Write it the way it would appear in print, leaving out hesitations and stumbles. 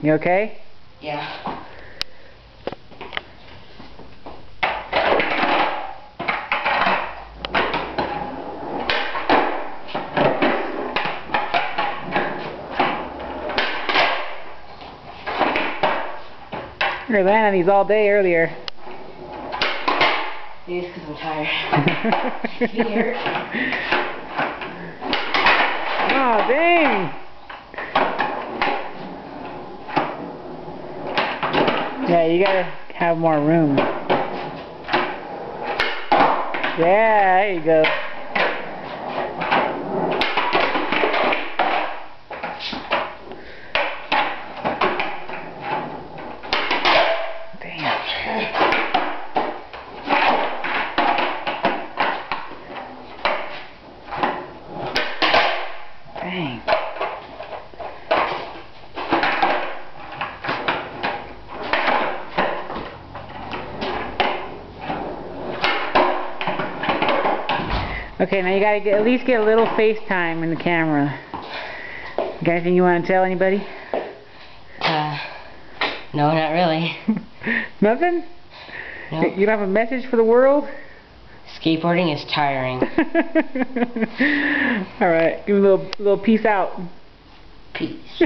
You okay? Yeah. We were laying on these all day earlier. Maybe it's because I'm tired. Feet hurt. Oh, dang! Yeah, you gotta have more room. Yeah, there you go. Dang. Okay, now you gotta at least get a little FaceTime in the camera. You got anything you want to tell anybody? No, not really. Nothing? Nope. You don't have a message for the world? Skateboarding is tiring. Alright, give me a little peace out. Peace.